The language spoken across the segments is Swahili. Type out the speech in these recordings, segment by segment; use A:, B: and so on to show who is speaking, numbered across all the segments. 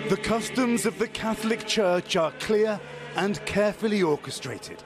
A: The customs of the Catholic Church are clear and carefully orchestrated.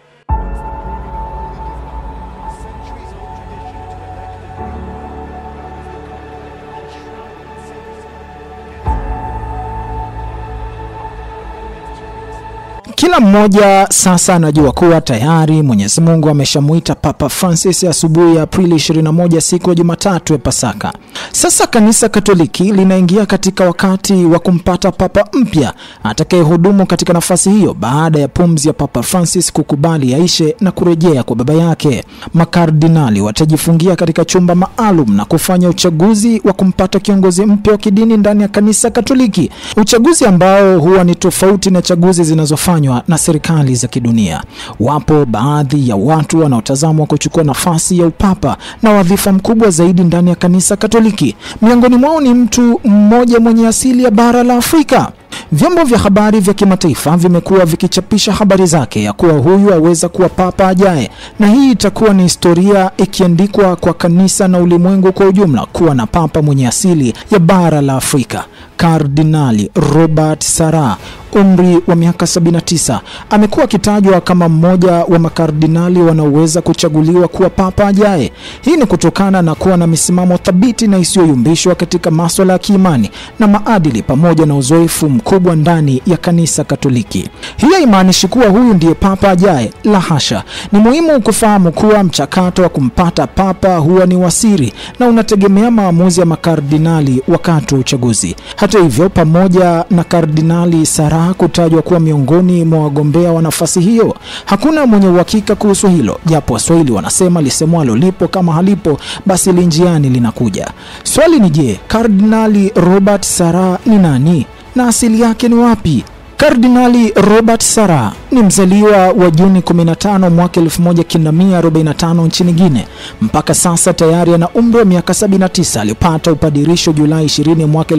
B: Kila mmoja sasa anajua kuwa tayari Mwenyezi Mungu ameshamuita Papa Francis asubuhi ya Aprili 21 siku ya Jumatatu ya Pasaka. Sasa kanisa Katoliki linaingia katika wakati wa kumpata papa mpya atakayehudumu katika nafasi hiyo baada ya pumzi ya Papa Francis kukubali yaishe na kurejea kwa baba yake. Makardinali watajifungia katika chumba maalum na kufanya uchaguzi wa kumpata kiongozi mpya wa kidini ndani ya kanisa Katoliki. Uchaguzi ambao huwa ni tofauti na chaguzi zinazofanywa na serikali za kidunia. Wapo baadhi ya watu wanaotazamwa kuchukua nafasi ya upapa na wadhifa mkubwa zaidi ndani ya kanisa Katoliki. Miongoni mwao ni mtu mmoja mwenye asili ya bara la Afrika. Vyombo vya habari vya kimataifa vimekuwa vikichapisha habari zake ya kuwa huyu aweza kuwa papa ajaye, na hii itakuwa ni historia ikiandikwa kwa kanisa na ulimwengu kwa ujumla kuwa na papa mwenye asili ya bara la Afrika. Kardinali Robert Sarah, umri wa miaka 79, amekuwa akitajwa kama mmoja wa makardinali wanaoweza kuchaguliwa kuwa papa ajaye. Hii ni kutokana na kuwa na misimamo thabiti na isiyoyumbishwa katika masuala ya kiimani na maadili pamoja na uzoefu mkubwa ndani ya kanisa Katoliki. Hii haimaanishi kuwa huyu ndiye papa ajaye, la hasha. Ni muhimu kufahamu kuwa mchakato wa kumpata papa huwa ni wasiri na unategemea maamuzi ya makardinali wakati wa uchaguzi. Hata hivyo, pamoja na Kardinali Sarah kutajwa kuwa miongoni mwa wagombea wa nafasi hiyo, hakuna mwenye uhakika kuhusu hilo, japo Waswahili wanasema lisemwalo lipo, kama halipo basi linjiani linakuja. Swali ni je, Kardinali Robert Sarah ni nani na asili yake ni wapi? Kardinali Robert Sarah ni mzaliwa wa Juni 15 mwaka 1945 nchini Guinea. Mpaka sasa tayari ana umri wa miaka 79. Alipata upadirisho Julai 20 mwaka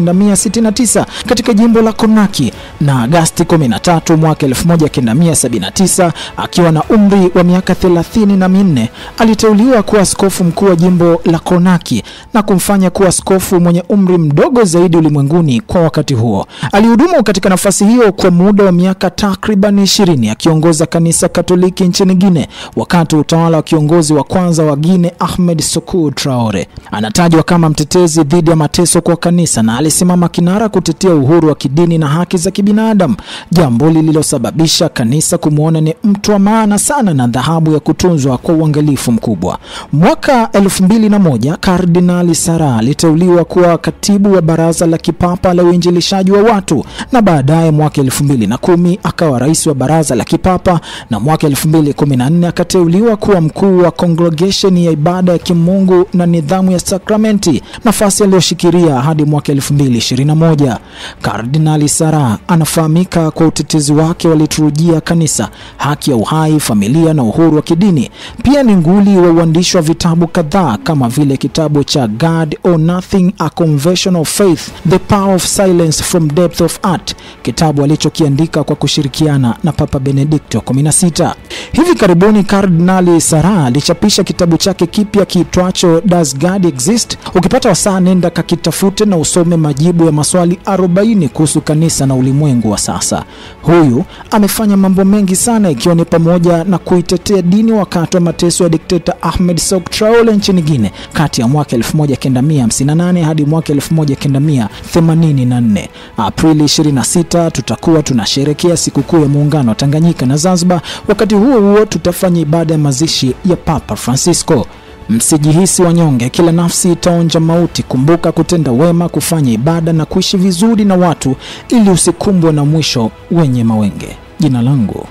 B: 1969 katika jimbo la Konaki, na Agasti 13 mwaka 1979 akiwa na umri wa miaka 34 aliteuliwa kuwa askofu mkuu wa jimbo la Konaki na kumfanya kuwa askofu mwenye umri mdogo zaidi ulimwenguni kwa wakati huo. Alihudumu katika nafasi hiyo kwa muda wa miaka takriban 20 akiongoza kanisa Katoliki nchini Guinea wakati utawala wa kiongozi wa kwanza wa Guinea Ahmed Sékou Traoré. Anatajwa kama mtetezi dhidi ya mateso kwa kanisa na alisimama kinara kutetea uhuru wa kidini na haki za kibinadamu, jambo lililosababisha kanisa kumuona ni mtu wa maana sana na dhahabu ya kutunzwa kwa uangalifu mkubwa. Mwaka 2001 Kardinali Sarah aliteuliwa kuwa katibu wa baraza la kipapa la uinjilishaji wa watu, na baadaye mwaka 2010 akawa rais wa baraza la kipapa, na mwaka 2014 akateuliwa kuwa mkuu wa congregation ya ibada ya kimungu na nidhamu ya sakramenti, nafasi aliyoshikilia hadi mwaka 2021. Kardinali Sarah anafahamika kwa utetezi wake wa liturujia kanisa, haki ya uhai, familia na uhuru wa kidini. Pia ni nguli wa uandishi wa vitabu kadhaa kama vile kitabu cha God or Nothing, A Confession of Faith, The Power of Silence from Depth of Art, kitabu alichokiandika kwa kushirikiana na Papa Benedicto 16. Hivi karibuni Kardinali Sarah alichapisha kitabu chake kipya kiitwacho Does God Exist? Ukipata wasaa nenda kakitafute na usome majibu ya maswali 40 kuhusu kanisa na ulimwengu wa sasa. Huyu amefanya mambo mengi sana, ikiwa ni pamoja na kuitetea dini wakati wa mateso ya dikteta Ahmed Sékou Traoré nchini Guinea kati ya mwaka 1958 hadi mwaka 1984. Aprili 26 tutakuwa tunasherehekea sikukuu ya muungano wa Tanganyika na Zanzibar. Wakati huo tutafanya ibada ya mazishi ya Papa Francisco. Msijihisi wanyonge, kila nafsi itaonja mauti. Kumbuka kutenda wema, kufanya ibada na kuishi vizuri na watu ili usikumbwe na mwisho wenye mawenge. Jina langu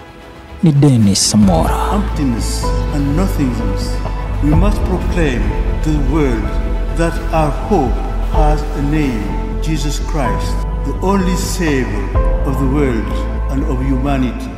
B: ni Dennis Samora.
C: Emptiness and nothingness, we must proclaim to the world that our hope has a name, Jesus Christ, the only Savior of the world and of humanity.